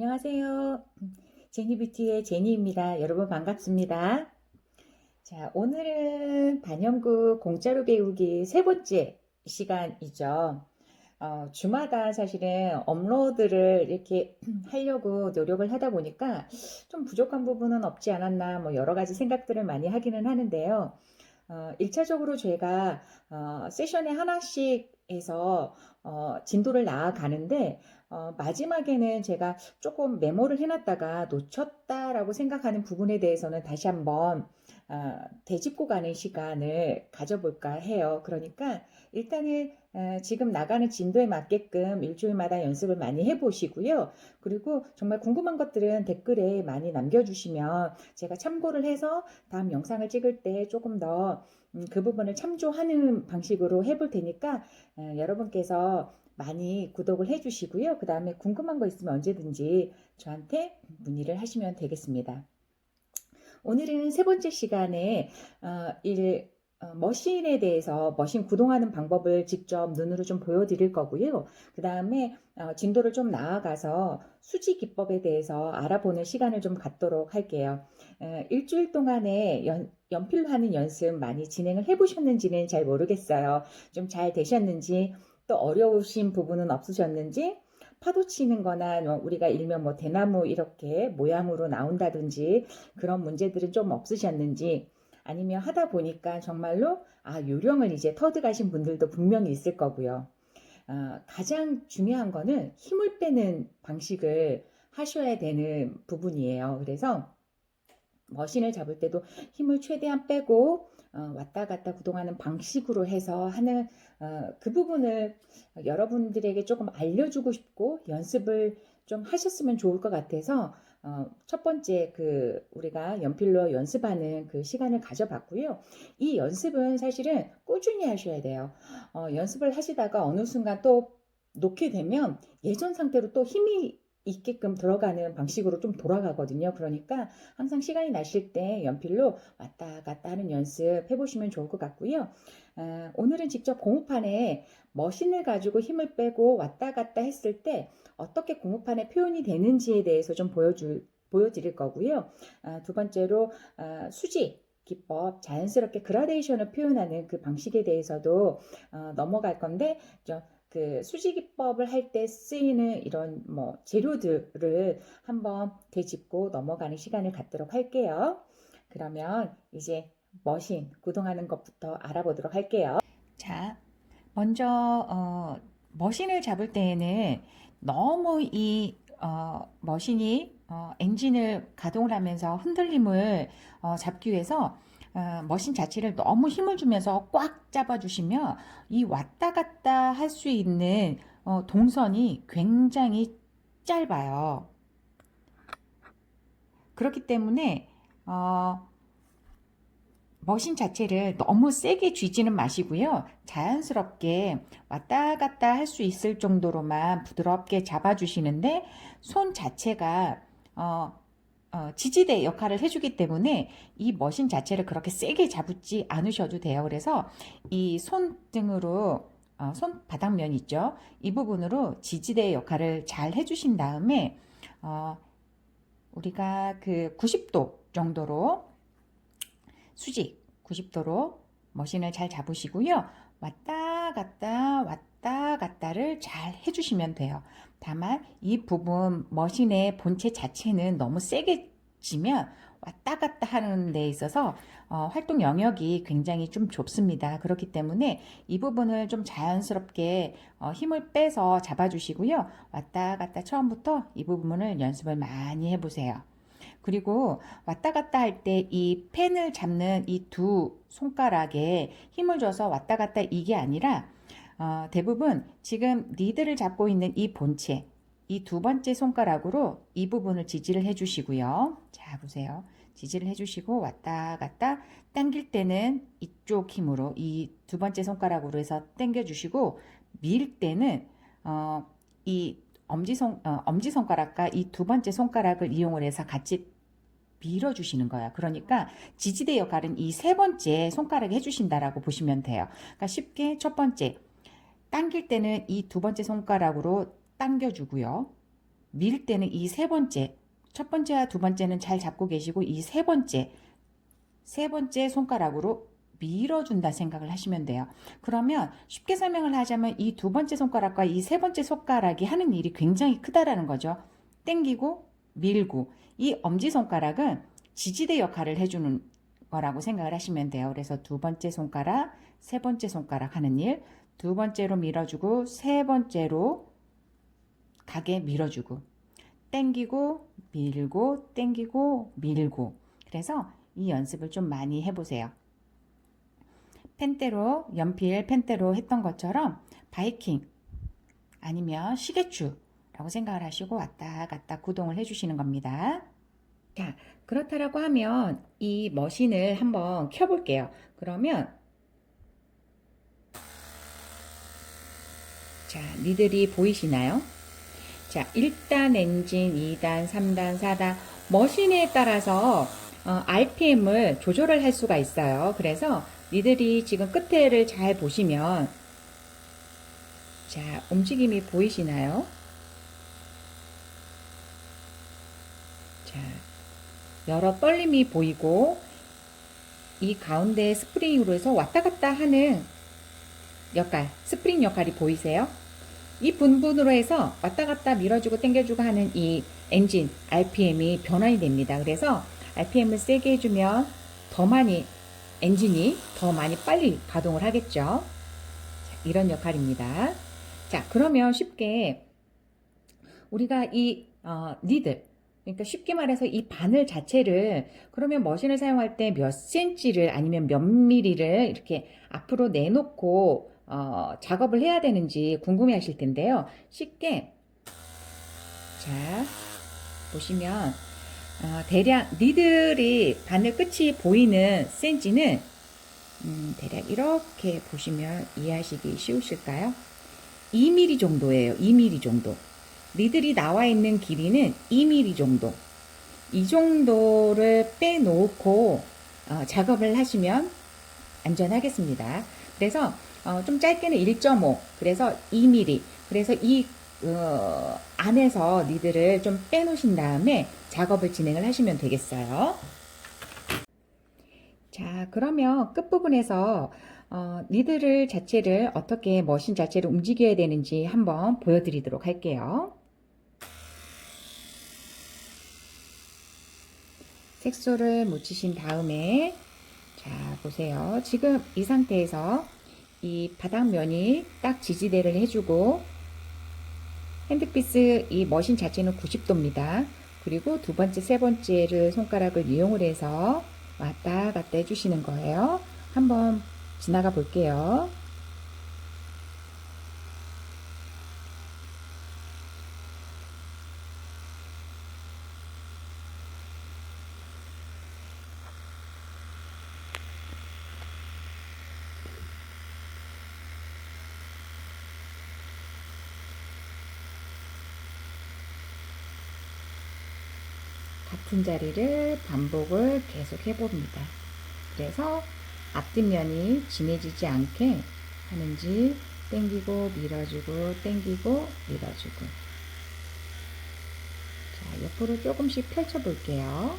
안녕하세요. 제니뷰티의 제니입니다. 여러분 반갑습니다. 자, 오늘은 반영구 공짜로 배우기 세 번째 시간이죠. 주마다 사실은 업로드를 이렇게 하려고 노력을 하다 보니까 좀 부족한 부분은 없지 않았나 뭐 여러 가지 생각들을 많이 하기는 하는데요. 1차적으로 제가 세션에 하나씩 해서 진도를 나아가는데 마지막에는 제가 조금 메모를 해놨다가 놓쳤다라고 생각하는 부분에 대해서는 다시 한번 되짚고 가는 시간을 가져볼까 해요. 그러니까 일단은 지금 나가는 진도에 맞게끔 일주일마다 연습을 많이 해보시고요. 그리고 정말 궁금한 것들은 댓글에 많이 남겨주시면 제가 참고를 해서 다음 영상을 찍을 때 조금 더 그 부분을 참조하는 방식으로 해볼 테니까 여러분께서 많이 구독을 해주시고요. 그 다음에 궁금한 거 있으면 언제든지 저한테 문의를 하시면 되겠습니다. 오늘은 세 번째 시간에 머신에 대해서 머신 구동하는 방법을 직접 눈으로 좀 보여드릴 거고요. 그 다음에 진도를 좀 나아가서 수지 기법에 대해서 알아보는 시간을 좀 갖도록 할게요. 일주일 동안에 연필로 하는 연습 많이 진행을 해보셨는지는 잘 모르겠어요. 좀 잘 되셨는지, 또 어려우신 부분은 없으셨는지, 파도 치는 거나 우리가 일면 뭐 대나무 이렇게 모양으로 나온다든지 그런 문제들은 좀 없으셨는지, 아니면 하다 보니까 정말로 요령을 이제 터득하신 분들도 분명히 있을 거고요. 가장 중요한 거는 힘을 빼는 방식을 하셔야 되는 부분이에요. 그래서 머신을 잡을 때도 힘을 최대한 빼고 왔다 갔다 구동하는 방식으로 해서 하는 그 부분을 여러분들에게 조금 알려주고 싶고 연습을 좀 하셨으면 좋을 것 같아서 첫 번째 우리가 연필로 연습하는 그 시간을 가져봤고요. 이 연습은 사실은 꾸준히 하셔야 돼요. 연습을 하시다가 어느 순간 또 놓게 되면 예전 상태로 또 힘이 있게끔 들어가는 방식으로 좀 돌아가거든요. 그러니까 항상 시간이 나실 때 연필로 왔다 갔다 하는 연습 해보시면 좋을 것 같고요. 오늘은 직접 고무판에 머신을 가지고 힘을 빼고 왔다 갔다 했을 때 어떻게 고무판에 표현이 되는지에 대해서 좀 보여드릴 거고요. 두 번째로 수지 기법, 자연스럽게 그라데이션을 표현하는 그 방식에 대해서도 넘어갈 건데 그 수지 기법을 할 때 쓰이는 이런 뭐 재료들을 한번 되짚고 넘어가는 시간을 갖도록 할게요. 그러면 이제 머신 구동하는 것부터 알아보도록 할게요. 자, 먼저 머신을 잡을 때에는 너무 이 머신이 엔진을 가동을 하면서 흔들림을 잡기 위해서 머신 자체를 너무 힘을 주면서 꽉 잡아주시면 이 왔다 갔다 할 수 있는 동선이 굉장히 짧아요. 그렇기 때문에 머신 자체를 너무 세게 쥐지는 마시고요. 자연스럽게 왔다 갔다 할 수 있을 정도로만 부드럽게 잡아주시는데 손 자체가 지지대 역할을 해주기 때문에 이 머신 자체를 그렇게 세게 잡지 않으셔도 돼요. 그래서 이 손등으로 손바닥면 있죠. 이 부분으로 지지대 역할을 잘 해주신 다음에 우리가 그 90도 정도로 수직 90도로 머신을 잘 잡으시고요. 왔다 갔다를 잘 해주시면 돼요. 다만 이 부분 머신의 본체 자체는 너무 세게 지면 왔다 갔다 하는 데 있어서 활동 영역이 굉장히 좀 좁습니다. 그렇기 때문에 이 부분을 좀 자연스럽게 힘을 빼서 잡아주시고요. 왔다 갔다 처음부터 이 부분을 연습을 많이 해보세요. 그리고 왔다 갔다 할 때 이 펜을 잡는 이 두 손가락에 힘을 줘서 왔다 갔다 이게 아니라 대부분 지금 리드를 잡고 있는 이 본체 이 두 번째 손가락으로 이 부분을 지지를 해주시고요. 자 보세요. 지지를 해주시고 왔다 갔다 당길 때는 이쪽 힘으로 이 두 번째 손가락으로 해서 당겨 주시고 밀 때는 이 엄지손가락과 이 두 번째 손가락을 이용을 해서 같이 밀어주시는 거예요. 그러니까 지지대 역할은 이 세 번째 손가락이 해주신다라고 보시면 돼요. 그러니까 쉽게 첫 번째 당길 때는 이 두 번째 손가락으로 당겨주고요. 밀 때는 이 세 번째, 첫 번째와 두 번째는 잘 잡고 계시고 이 세 번째 손가락으로 밀어준다 생각을 하시면 돼요. 그러면 쉽게 설명을 하자면 이 두 번째 손가락과 이 세 번째 손가락이 하는 일이 굉장히 크다라는 거죠. 당기고 밀고, 이 엄지손가락은 지지대 역할을 해주는 거라고 생각을 하시면 돼요. 그래서 두 번째 손가락, 세 번째 손가락 하는 일, 두 번째로 밀어주고 세 번째로 가게 밀어주고, 당기고 밀고 당기고 밀고. 그래서 이 연습을 좀 많이 해보세요. 펜대로, 연필 펜대로 했던 것처럼 바이킹 아니면 시계추라고 생각을 하시고 왔다 갔다 구동을 해주시는 겁니다. 자, 그렇다라고 하면 이 머신을 한번 켜볼게요. 그러면 자, 니들이 보이시나요? 자, 1단 엔진, 2단, 3단, 4단 머신에 따라서 RPM을 조절을 할 수가 있어요. 그래서 니들이 지금 끝에를 잘 보시면 자, 움직임이 보이시나요? 자, 여러 떨림이 보이고 이 가운데 스프링으로 해서 왔다 갔다 하는 역할, 스프링 역할이 보이세요? 이 분분으로 해서 왔다 갔다 밀어주고 당겨주고 하는 이 엔진 RPM이 변환이 됩니다. 그래서 RPM을 세게 해주면 더 많이 엔진이 더 많이 빨리 가동을 하겠죠. 자, 이런 역할입니다. 자, 그러면 쉽게 우리가 이 니들, 그러니까 쉽게 말해서 이 바늘 자체를 그러면 머신을 사용할 때 몇 센치를 아니면 몇 미리를 이렇게 앞으로 내놓고 작업을 해야 되는지 궁금해 하실 텐데요. 쉽게 자 보시면 대략 니들이 바늘 끝이 보이는 센치는 대략 이렇게 보시면 이해하시기 쉬우실까요? 2mm 정도예요. 2mm 정도. 니들이 나와 있는 길이는 2mm 정도. 이 정도를 빼놓고 작업을 하시면 안전하겠습니다. 그래서 좀 짧게는 1.5, 그래서 2mm. 그래서 이 안에서 니들을 좀 빼놓으신 다음에 작업을 진행을 하시면 되겠어요. 자, 그러면 끝부분에서 니들 자체를 어떻게 머신 자체를 움직여야 되는지 한번 보여드리도록 할게요. 색소를 묻히신 다음에 자, 보세요. 지금 이 상태에서 이 바닥면이 딱 지지대를 해주고 핸드피스 이 머신 자체는 90도입니다. 그리고 두 번째, 세 번째를 손가락을 이용을 해서 왔다 갔다 해주시는 거예요. 한번 지나가 볼게요. 같은 자리를 반복을 계속 해봅니다. 그래서 앞뒷면이 진해지지 않게 하는지 당기고 밀어주고 당기고 밀어주고 자, 옆으로 조금씩 펼쳐 볼게요.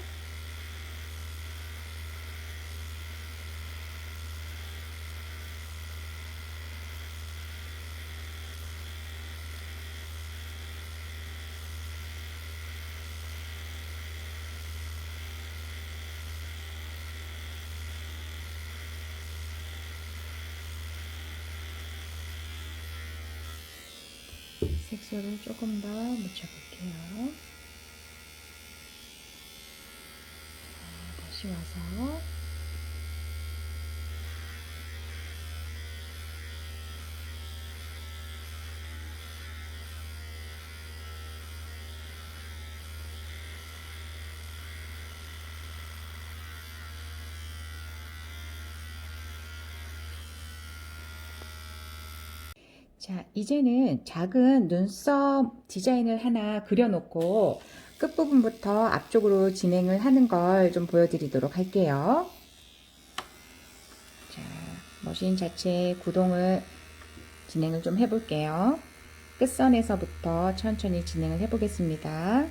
색소를 조금 더 묻혀볼게요. 다시 와서 자, 이제는 작은 눈썹 디자인을 하나 그려놓고 끝부분부터 앞쪽으로 진행을 하는 걸 좀 보여드리도록 할게요. 자, 머신 자체 구동을 진행을 좀 해볼게요. 끝선에서부터 천천히 진행을 해 보겠습니다.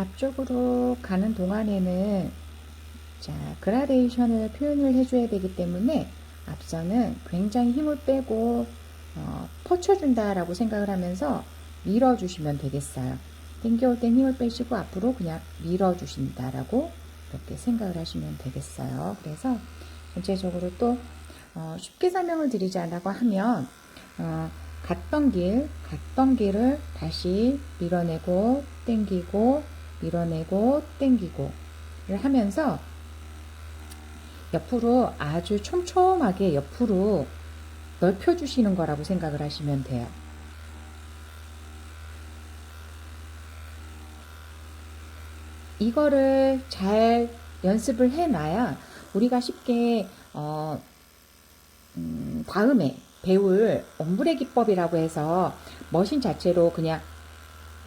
앞쪽으로 가는 동안에는 자, 그라데이션을 표현을 해줘야 되기 때문에 앞서는 굉장히 힘을 빼고 퍼쳐준다라고 생각을 하면서 밀어주시면 되겠어요. 당겨올 땐 힘을 빼시고 앞으로 그냥 밀어주신다라고 이렇게 생각을 하시면 되겠어요. 그래서 전체적으로 또 쉽게 설명을 드리자라고 하면 갔던 길을 다시 밀어내고 당기고 밀어내고 당기고를 하면서 옆으로 아주 촘촘하게 옆으로 넓혀주시는 거라고 생각을 하시면 돼요. 이거를 잘 연습을 해놔야 우리가 쉽게 다음에 배울 옴브레 기법이라고 해서 머신 자체로 그냥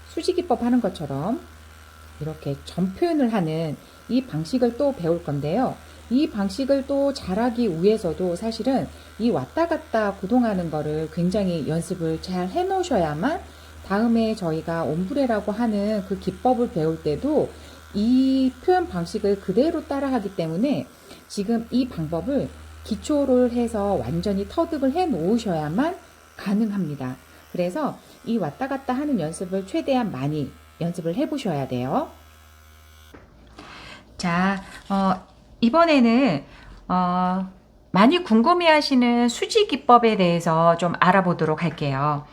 수지 기법 하는 것처럼 이렇게 점 표현을 하는 이 방식을 또 배울 건데요. 이 방식을 또 잘하기 위해서도 사실은 이 왔다 갔다 구동하는 거를 굉장히 연습을 잘 해 놓으셔야만 다음에 저희가 옴브레라고 하는 그 기법을 배울 때도 이 표현 방식을 그대로 따라 하기 때문에 지금 이 방법을 기초를 해서 완전히 터득을 해 놓으셔야만 가능합니다. 그래서 이 왔다 갔다 하는 연습을 최대한 많이 연습을 해 보셔야 돼요. 자, 이번에는 많이 궁금해하시는 수지 기법에 대해서 좀 알아보도록 할게요.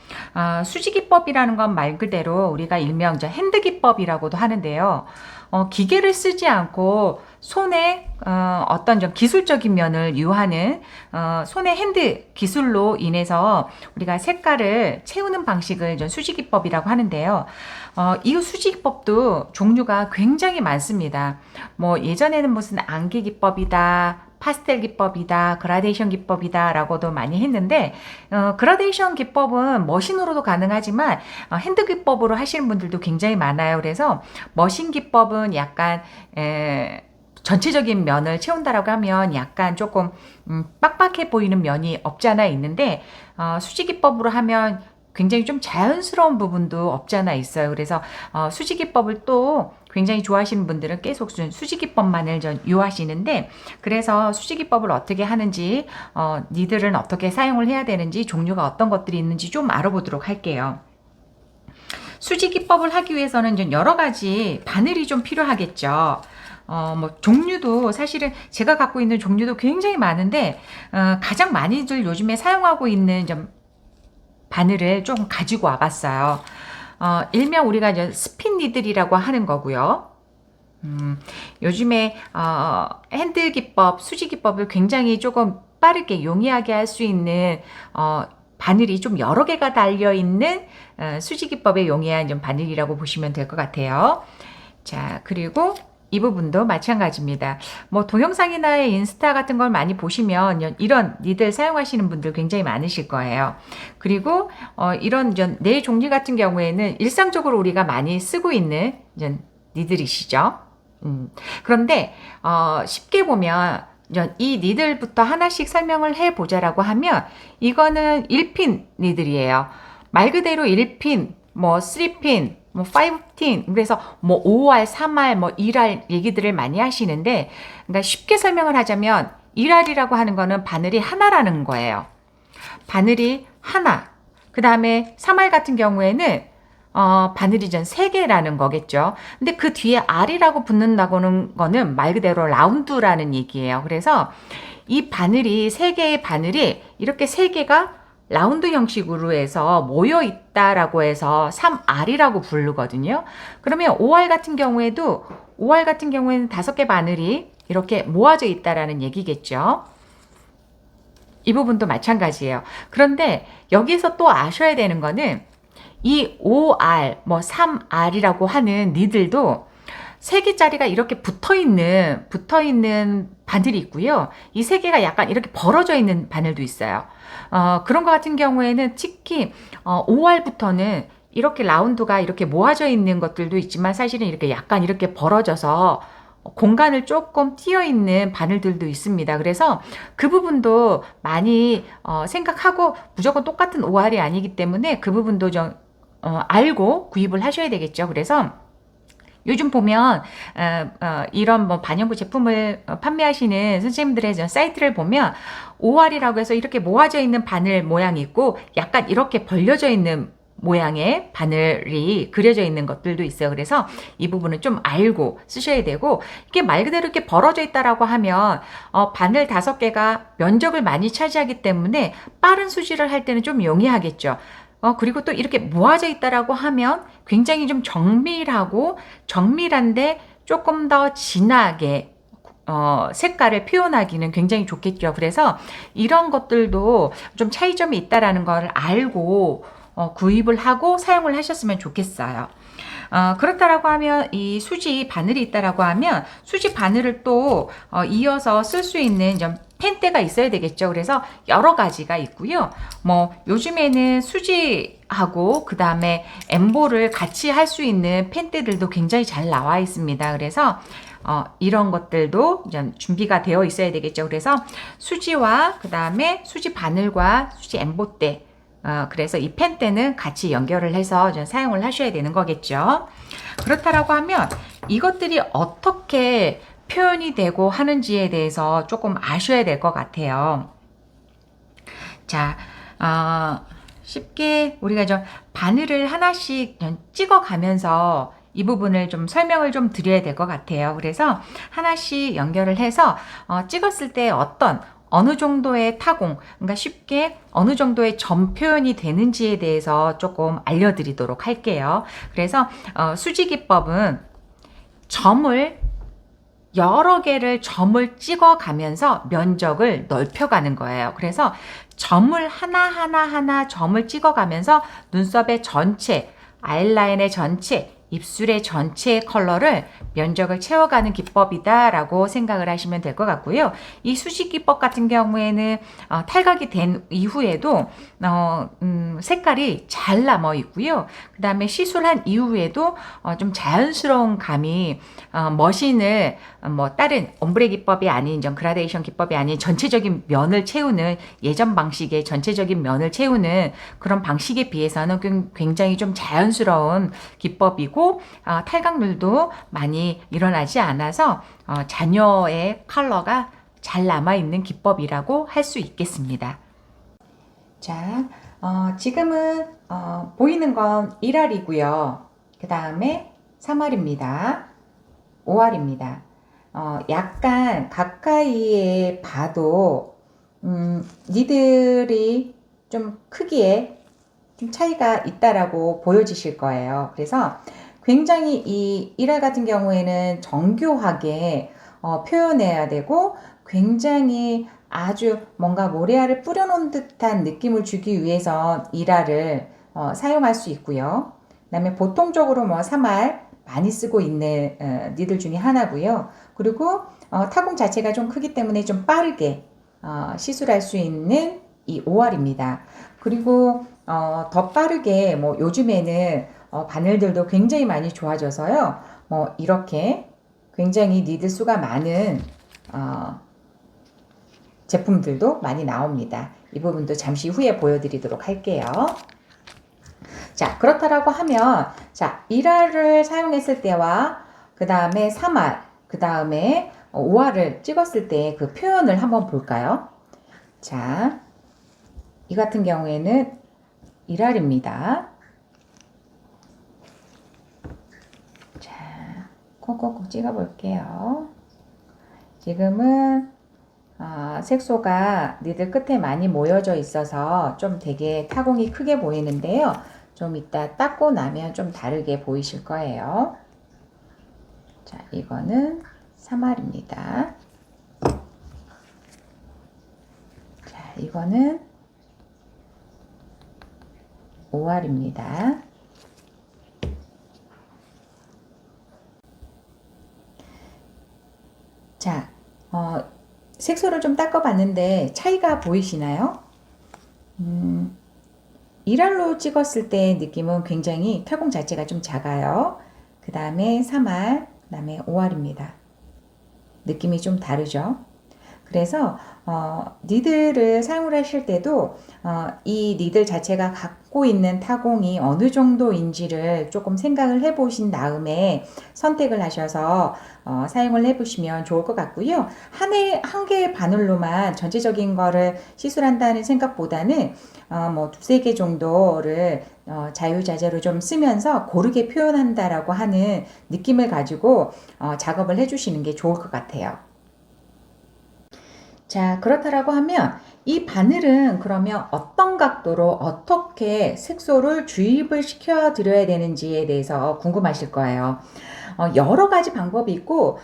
수지 기법이라는 건 말 그대로 우리가 일명 핸드 기법이라고도 하는데요. 기계를 쓰지 않고 손에 어떤 좀 기술적인 면을 유하는 손의 핸드 기술로 인해서 우리가 색깔을 채우는 방식을 좀 수지 기법이라고 하는데요. 이 수지 기법도 종류가 굉장히 많습니다. 뭐 예전에는 무슨 안개 기법이다, 파스텔 기법이다, 그라데이션 기법이다 라고도 많이 했는데 그라데이션 기법은 머신으로도 가능하지만 핸드 기법으로 하시는 분들도 굉장히 많아요. 그래서 머신 기법은 약간 전체적인 면을 채운다라고 하면 약간 조금 빡빡해 보이는 면이 없지 않아 있는데 수지 기법으로 하면 굉장히 좀 자연스러운 부분도 없지 않아 있어요. 그래서 수지 기법을 또 굉장히 좋아하시는 분들은 계속 수지 기법만을 유하시는데 그래서 수지 기법을 어떻게 하는지 니들은 어떻게 사용을 해야 되는지 종류가 어떤 것들이 있는지 좀 알아보도록 할게요. 수지 기법을 하기 위해서는 여러 가지 바늘이 좀 필요하겠죠. 뭐 종류도 사실은 제가 갖고 있는 종류도 굉장히 많은데 가장 많이들 요즘에 사용하고 있는 좀 바늘을 좀 가지고 와봤어요. 일명 우리가 이제 스핀 니들이라고 하는 거고요. 요즘에 핸드 기법, 수지 기법을 굉장히 조금 빠르게 용이하게 할 수 있는 바늘이 좀 여러 개가 달려 있는 수지 기법에 용이한 좀 바늘이라고 보시면 될 것 같아요. 자, 그리고 이 부분도 마찬가지입니다. 뭐 동영상이나 인스타 같은 걸 많이 보시면 이런 니들 사용하시는 분들 굉장히 많으실 거예요. 그리고 이런 네 종류 같은 경우에는 일상적으로 우리가 많이 쓰고 있는 니들이시죠. 그런데 쉽게 보면 이 니들부터 하나씩 설명을 해보자라고 하면 이거는 1핀 니들이에요. 말 그대로 1핀, 뭐 3핀, 뭐 5핀, 그래서 뭐 5알, 3알, 뭐 1알 얘기들을 많이 하시는데 그러니까 쉽게 설명을 하자면 1알이라고 하는 거는 바늘이 하나라는 거예요. 바늘이 하나. 그 다음에 3알 같은 경우에는 바늘이 3개라는 거겠죠. 근데 그 뒤에 알이라고 붙는다고는 거는 말 그대로 라운드라는 얘기예요. 그래서 이 바늘이 3개의 바늘이 이렇게 3개가 라운드 형식으로 해서 모여 있다라고 해서 3R이라고 부르거든요. 그러면 5R 같은 경우에도 5R 같은 경우에는 5개 바늘이 이렇게 모아져 있다라는 얘기겠죠. 이 부분도 마찬가지예요. 그런데 여기서 또 아셔야 되는 거는 이 5R, 뭐 3R이라고 하는 니들도 3개짜리가 이렇게 붙어있는 바늘이 있고요. 이 3개가 약간 이렇게 벌어져 있는 바늘도 있어요. 그런 것 같은 경우에는 특히 5R부터는 이렇게 라운드가 이렇게 모아져 있는 것들도 있지만 사실은 이렇게 약간 이렇게 벌어져서 공간을 조금 띄어 있는 바늘들도 있습니다. 그래서 그 부분도 많이 생각하고 무조건 똑같은 5R이 아니기 때문에 그 부분도 좀 알고 구입을 하셔야 되겠죠. 그래서 요즘 보면 이런 뭐 반영구 제품을 판매하시는 선생님들의 사이트를 보면 오알이라고 해서 이렇게 모아져 있는 바늘 모양이 있고 약간 이렇게 벌려져 있는 모양의 바늘이 그려져 있는 것들도 있어요. 그래서 이 부분은 좀 알고 쓰셔야 되고, 이게 말 그대로 이렇게 벌어져 있다라고 하면 바늘 5개가 면적을 많이 차지하기 때문에 빠른 수질을 할 때는 좀 용이하겠죠. 그리고 또 이렇게 모아져 있다라고 하면 굉장히 좀 정밀한데 조금 더 진하게 색깔을 표현하기는 굉장히 좋겠죠. 그래서 이런 것들도 좀 차이점이 있다라는 걸 알고 구입을 하고 사용을 하셨으면 좋겠어요. 그렇다라고 하면 이 수지 바늘이 있다라고 하면 수지 바늘을 또 이어서 쓸 수 있는 좀 펜대가 있어야 되겠죠. 그래서 여러 가지가 있고요. 뭐 요즘에는 수지하고 그 다음에 엠보를 같이 할 수 있는 펜대들도 굉장히 잘 나와 있습니다. 그래서 이런 것들도 좀 준비가 되어 있어야 되겠죠. 그래서 수지와 그 다음에 수지 바늘과 수지 엠보대, 그래서 이 펜대는 같이 연결을 해서 좀 사용을 하셔야 되는 거겠죠. 그렇다라고 하면 이것들이 어떻게 표현이 되고 하는지에 대해서 조금 아셔야 될 것 같아요. 자, 쉽게 우리가 좀 바늘을 하나씩 찍어 가면서 이 부분을 좀 설명을 좀 드려야 될 것 같아요. 그래서 하나씩 연결을 해서 찍었을 때 어느 정도의 타공, 그러니까 쉽게 어느 정도의 점 표현이 되는지에 대해서 조금 알려드리도록 할게요. 그래서 수지 기법은 여러 개를 점을 찍어 가면서 면적을 넓혀가는 거예요. 그래서 점을 하나 점을 찍어 가면서 눈썹의 전체, 아이라인의 전체, 입술의 전체 컬러를 면적을 채워가는 기법이다라고 생각을 하시면 될 것 같고요. 이 수직 기법 같은 경우에는 탈각이 된 이후에도 색깔이 잘 남아 있고요. 그 다음에 시술한 이후에도 좀 자연스러운 감이 머신을 다른 옴브레 기법이 아닌 그라데이션 기법이 아닌 전체적인 면을 채우는 예전 방식의 전체적인 면을 채우는 그런 방식에 비해서는 굉장히 좀 자연스러운 기법이고, 탈각률도 많이 일어나지 않아서 자녀의 컬러가 잘 남아있는 기법이라고 할 수 있겠습니다. 자, 지금은 보이는 건 1알이고요. 그 다음에 3알입니다. 5알입니다. 약간 가까이에 봐도 니들이 좀 크기에 좀 차이가 있다라고 보여지실 거예요. 그래서 굉장히 이 1알 같은 경우에는 정교하게 표현해야 되고, 굉장히 아주 뭔가 모래알을 뿌려놓은 듯한 느낌을 주기 위해서 1알을 사용할 수 있고요. 그 다음에 보통적으로 3알 많이 쓰고 있는 니들 중에 하나고요. 그리고 타공 자체가 좀 크기 때문에 좀 빠르게 시술할 수 있는 이 5알입니다. 그리고 더 빠르게 요즘에는 바늘들도 굉장히 많이 좋아져서요. 이렇게 굉장히 니들 수가 많은 제품들도 많이 나옵니다. 이 부분도 잠시 후에 보여드리도록 할게요. 자, 그렇다라고 하면 1알을 사용했을 때와 그 다음에 3알, 그 다음에 5알을 찍었을 때 그 표현을 한번 볼까요? 자, 이 같은 경우에는 1알입니다. 자, 콕콕콕 찍어 볼게요. 지금은 색소가 니들 끝에 많이 모여져 있어서 좀 되게 타공이 크게 보이는데요. 좀 이따 닦고 나면 좀 다르게 보이실 거예요. 자, 이거는 3알입니다. 자, 이거는 5알입니다. 자, 색소를 좀 닦아봤는데 차이가 보이시나요? 1알로 찍었을 때 느낌은 굉장히 타공 자체가 좀 작아요. 그 다음에 3알, 그 다음에 5알입니다. 느낌이 좀 다르죠? 그 그래서 니들을 사용을 하실 때도 이 니들 자체가 갖고 있는 타공이 어느 정도인지를 조금 생각을 해 보신 다음에 선택을 하셔서 사용을 해 보시면 좋을 것 같고요. 한 개의 바늘로만 전체적인 거를 시술한다는 생각보다는 뭐 두세 개 정도를 자유자재로 좀 쓰면서 고르게 표현한다라고 하는 느낌을 가지고 작업을 해 주시는 게 좋을 것 같아요. 자, 그렇다라고 하면 이 바늘은 그러면 어떤 각도로 어떻게 색소를 주입을 시켜 드려야 되는지에 대해서 궁금하실 거예요. 여러 가지 방법이 있고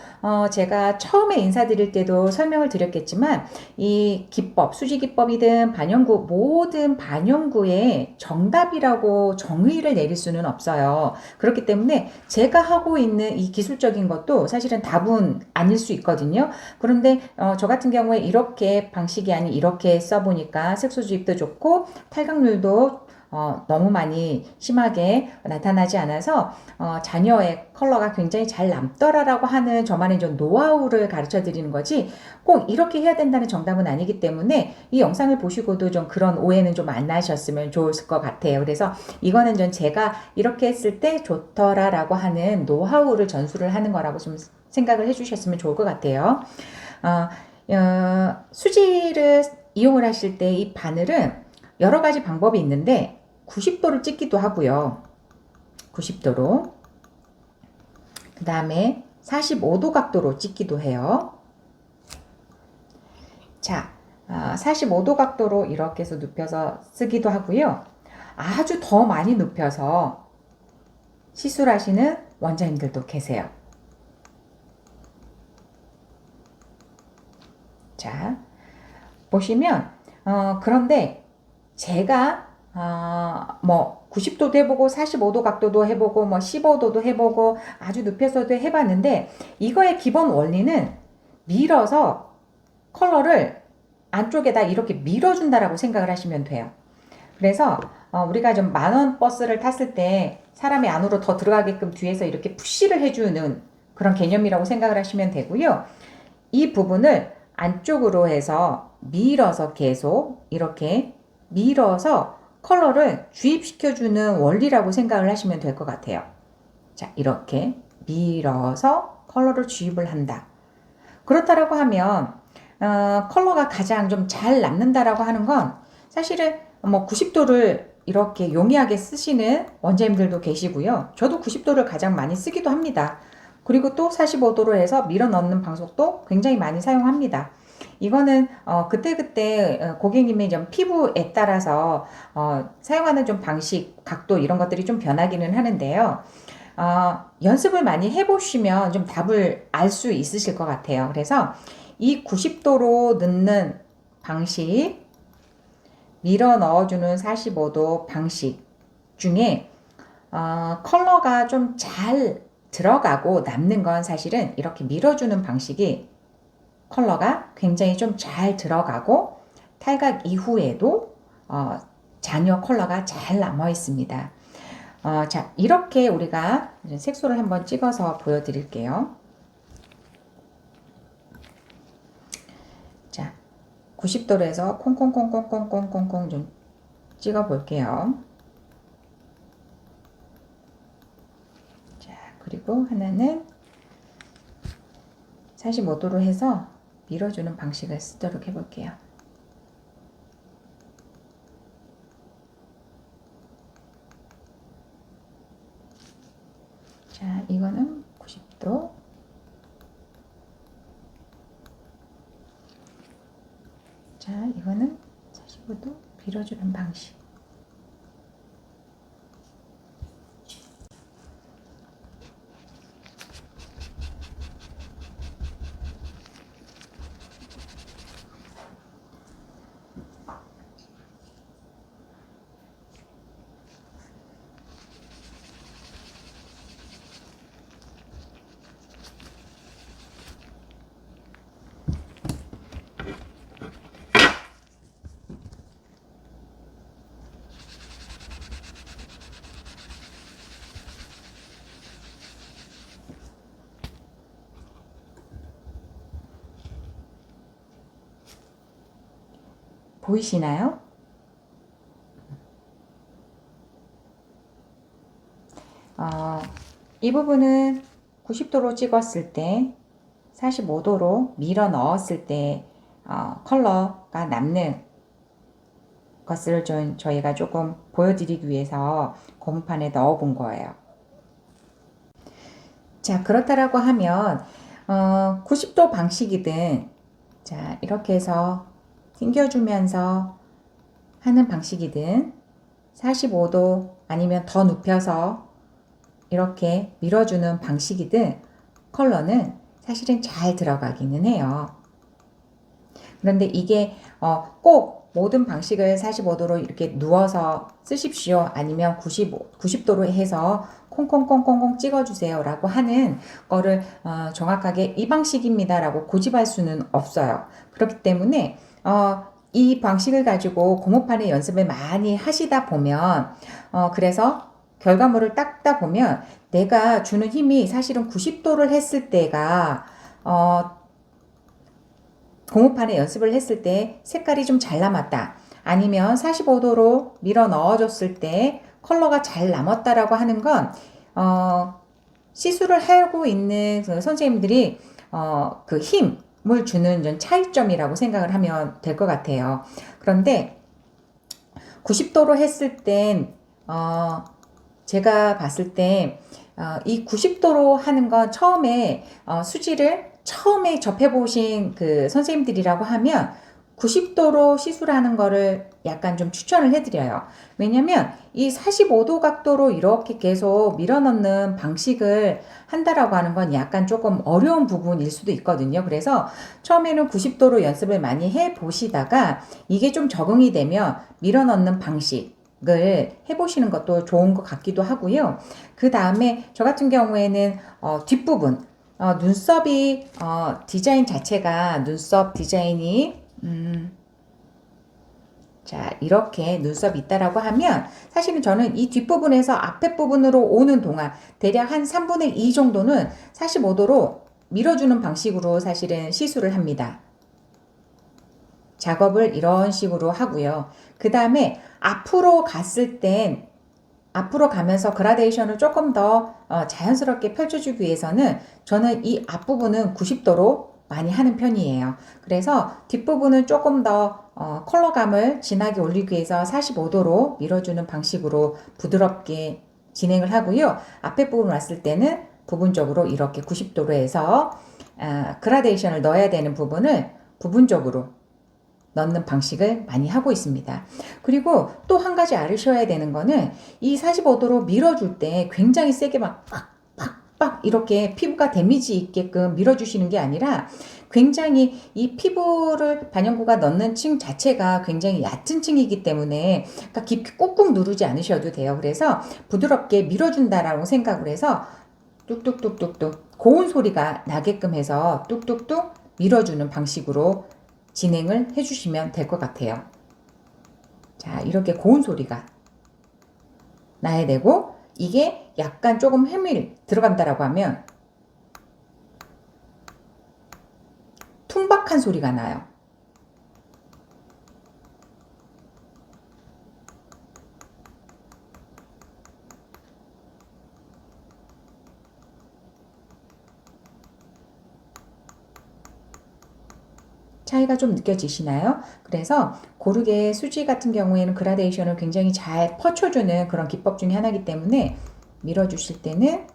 제가 처음에 인사드릴 때도 설명을 드렸겠지만 이 기법, 수지 기법이든 반영구 모든 반영구의 정답이라고 정의를 내릴 수는 없어요. 그렇기 때문에 제가 하고 있는 이 기술적인 것도 사실은 답은 아닐 수 있거든요. 그런데 저 같은 경우에 이렇게 방식이 아닌 이렇게 써보니까 색소 주입도 좋고 탈각률도 너무 많이 심하게 나타나지 않아서 자녀의 컬러가 굉장히 잘 남더라라고 하는 저만의 좀 노하우를 가르쳐 드리는 거지 꼭 이렇게 해야 된다는 정답은 아니기 때문에 이 영상을 보시고도 좀 그런 오해는 좀 안 나셨으면 좋을 것 같아요. 그래서 이거는 좀 제가 이렇게 했을 때 좋더라라고 하는 노하우를 전수를 하는 거라고 좀 생각을 해주셨으면 좋을 것 같아요. 수지를 이용을 하실 때 이 바늘은 여러 가지 방법이 있는데 90도를 찍기도 하고요. 90도로. 그 다음에 45도 각도로 찍기도 해요. 자, 45도 각도로 이렇게 해서 눕혀서 쓰기도 하고요. 아주 더 많이 눕혀서 시술하시는 원장님들도 계세요. 자, 보시면 그런데 제가 뭐 90도도 해보고 45도 각도도 해보고 뭐 15도도 해보고 아주 눕혀서도 해봤는데 이거의 기본 원리는 밀어서 컬러를 안쪽에다 이렇게 밀어준다라고 생각을 하시면 돼요. 그래서 우리가 좀 만원 버스를 탔을 때 사람이 안으로 더 들어가게끔 뒤에서 이렇게 푸시를 해주는 그런 개념이라고 생각을 하시면 되고요. 이 부분을 안쪽으로 해서 밀어서 계속 이렇게 밀어서 컬러를 주입시켜주는 원리라고 생각을 하시면 될 것 같아요. 자, 이렇게 밀어서 컬러를 주입을 한다. 그렇다라고 하면 컬러가 가장 좀 잘 남는다라고 하는 건 사실은 뭐 90도를 이렇게 용이하게 쓰시는 원장님들도 계시고요. 저도 90도를 가장 많이 쓰기도 합니다. 그리고 또 45도로 해서 밀어 넣는 방법도 굉장히 많이 사용합니다. 이거는 그때그때 고객님의 좀 피부에 따라서 사용하는 좀 방식, 각도 이런 것들이 좀 변하기는 하는데요. 연습을 많이 해보시면 좀 답을 알 수 있으실 것 같아요. 그래서 이 90도로 넣는 방식, 밀어 넣어주는 45도 방식 중에 컬러가 좀 잘 들어가고 남는 건 사실은 이렇게 밀어주는 방식이 컬러가 굉장히 좀 잘 들어가고 탈각 이후에도 잔여 컬러가 잘 남아 있습니다. 자, 이렇게 우리가 색소를 한번 찍어서 보여드릴게요. 자, 90도로 해서 콩콩콩콩콩콩콩콩 좀 찍어 볼게요. 자, 그리고 하나는 45도로 해서 밀어주는 방식을 쓰도록 해볼게요. 자, 이거는 90도. 자, 이거는 45도 밀어주는 방식. 보이시나요? 이 부분은 90도로 찍었을 때 45도로 밀어 넣었을 때 컬러가 남는 것을 저희가 조금 보여드리기 위해서 고무판에 넣어 본 거예요. 자, 그렇다라고 하면 90도 방식이든 자, 이렇게 해서 튕겨주면서 하는 방식이든 45도 아니면 더 눕혀서 이렇게 밀어주는 방식이든 컬러는 사실은 잘 들어가기는 해요. 그런데 이게 꼭 모든 방식을 45도로 이렇게 누워서 쓰십시오. 아니면 90도로 해서 콩콩콩콩콩 찍어주세요 라고 하는 거를 정확하게 이 방식입니다 라고 고집할 수는 없어요. 그렇기 때문에 이 방식을 가지고 고무판에 연습을 많이 하시다 보면 그래서 결과물을 닦다 보면 내가 주는 힘이 사실은 90도를 했을 때가 고무판에 연습을 했을 때 색깔이 좀 잘 남았다. 아니면 45도로 밀어 넣어줬을 때 컬러가 잘 남았다라고 하는 건 시술을 하고 있는 선생님들이 그 힘을 주는 차이점이라고 생각을 하면 될 것 같아요. 그런데 90도로 했을 땐 제가 봤을 때 이 90도로 하는 건 처음에 수지를 처음에 접해보신 그 선생님들이라고 하면 90도로 시술하는 거를 약간 좀 추천을 해드려요. 왜냐면 이 45도 각도로 이렇게 계속 밀어넣는 방식을 한다라고 하는 건 약간 조금 어려운 부분일 수도 있거든요. 그래서 처음에는 90도로 연습을 많이 해 보시다가 이게 좀 적응이 되면 밀어넣는 방식을 해보시는 것도 좋은 것 같기도 하고요. 그 다음에 저 같은 경우에는 뒷부분 눈썹이 디자인 자체가 눈썹 디자인이 자 이렇게 눈썹이 있다라고 하면 사실은 저는 이 뒷부분에서 앞에 부분으로 오는 동안 대략 한 3분의 2 정도는 45도로 밀어주는 방식으로 사실은 시술을 합니다. 작업을 이런 식으로 하고요. 그 다음에 앞으로 갔을 땐 앞으로 가면서 그라데이션을 조금 더 자연스럽게 펼쳐주기 위해서는 저는 이 앞부분은 90도로 많이 하는 편이에요. 그래서 뒷부분은 조금 더 컬러감을 진하게 올리기 위해서 45도로 밀어주는 방식으로 부드럽게 진행을 하고요. 앞에 부분 왔을 때는 부분적으로 이렇게 90도로 해서 그라데이션을 넣어야 되는 부분을 부분적으로 넣는 방식을 많이 하고 있습니다. 그리고 또 한 가지 알으셔야 되는 거는 이 45도로 밀어줄 때 굉장히 세게 막 빡 이렇게 피부가 데미지 있게끔 밀어주시는 게 아니라 굉장히 이 피부를 반영구가 넣는 층 자체가 굉장히 얕은 층이기 때문에 그러니까 깊이 꾹꾹 누르지 않으셔도 돼요. 그래서 부드럽게 밀어준다라고 생각을 해서 뚝뚝뚝뚝뚝 고운 소리가 나게끔 해서 뚝뚝뚝 밀어주는 방식으로 진행을 해주시면 될 것 같아요. 자, 이렇게 고운 소리가 나야 되고 이게 약간 조금 힘이 들어간다라고 하면 퉁박한 소리가 나요. 차이가 좀 느껴지시나요? 그래서 고르게 수지 같은 경우에는 그라데이션을 굉장히 잘 퍼쳐주는 그런 기법 중에 하나이기 때문에 밀어주실 때는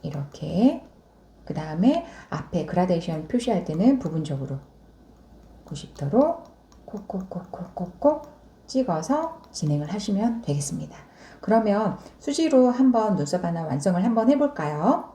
이렇게 그 다음에 앞에 그라데이션 표시할 때는 부분적으로 90도로 콕콕콕콕콕콕 찍어서 진행을 하시면 되겠습니다. 그러면 수지로 한번 눈썹 하나 완성을 한번 해볼까요?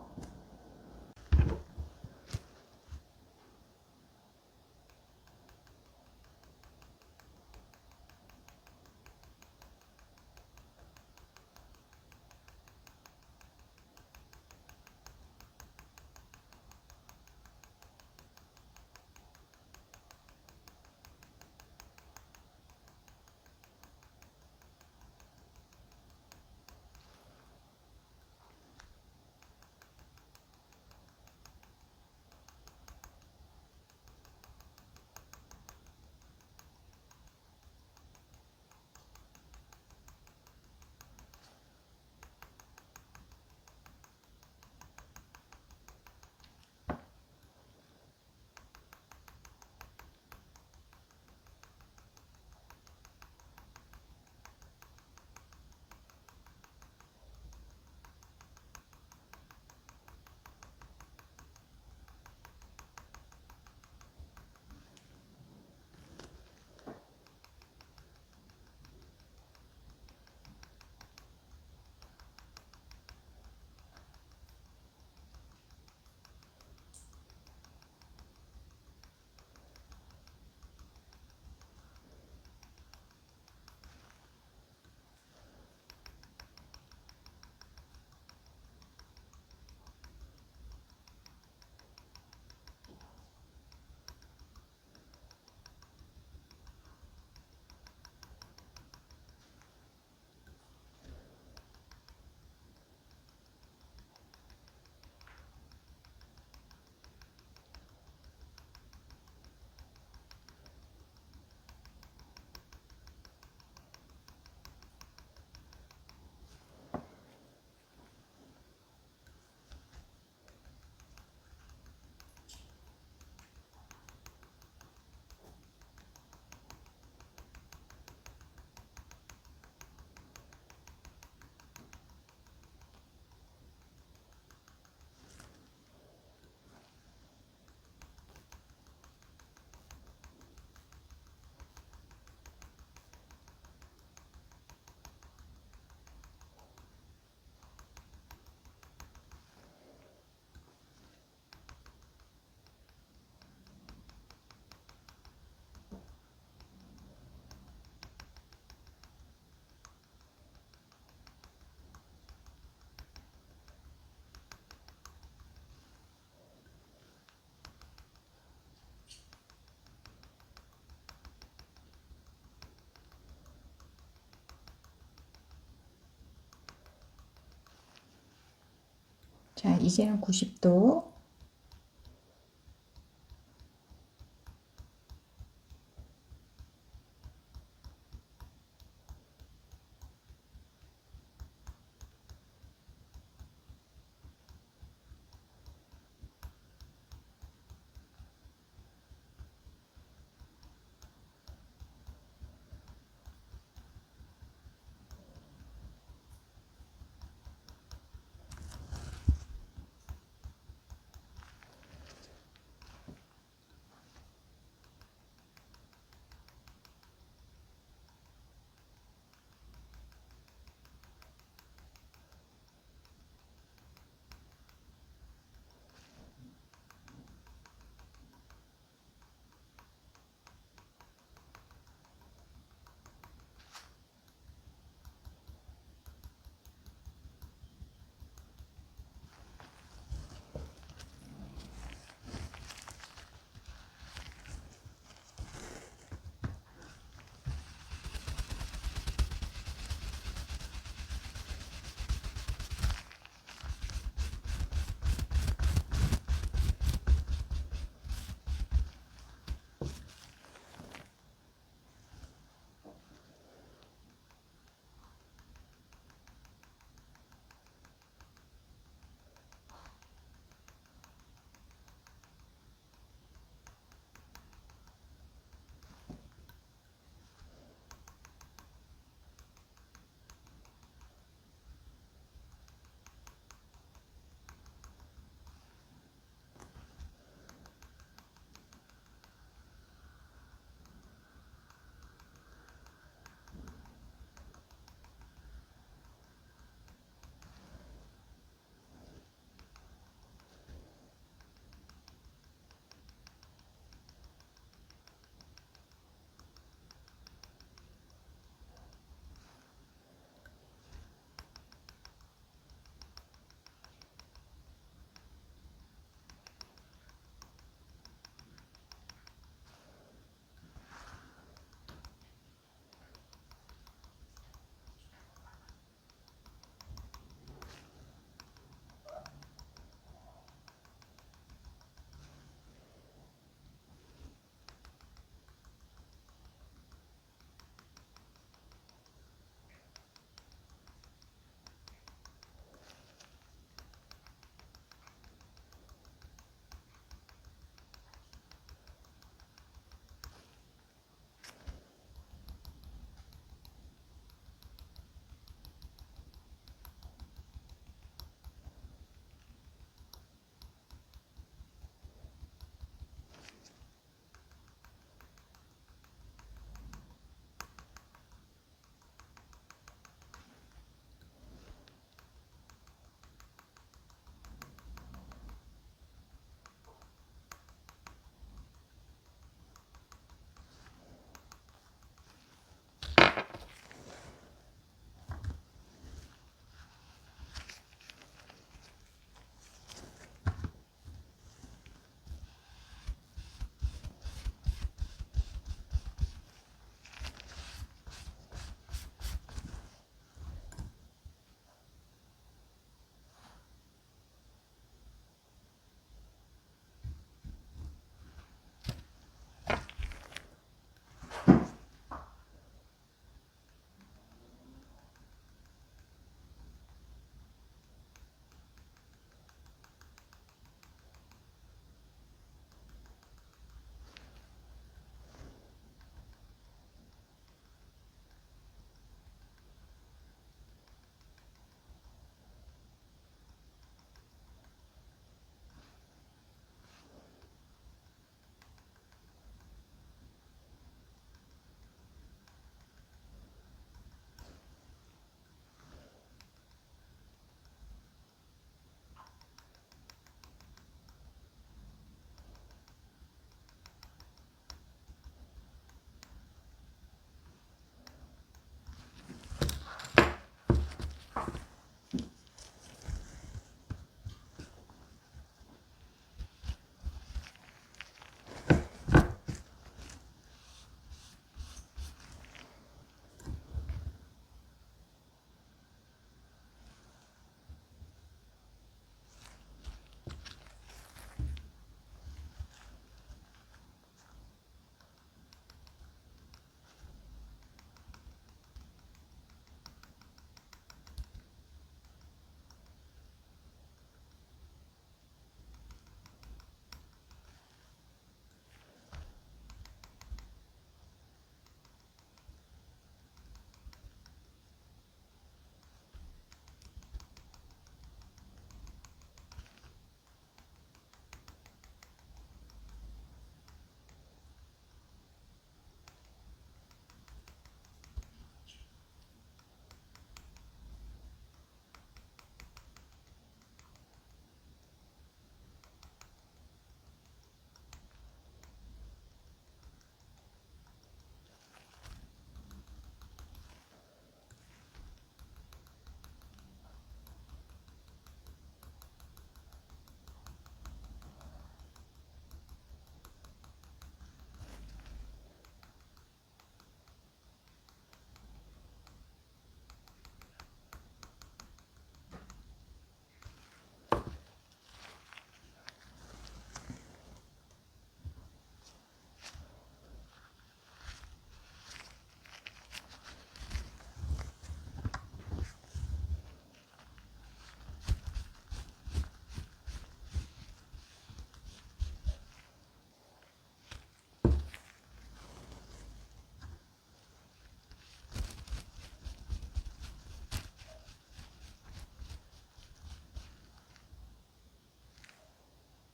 자, 이제는 90도.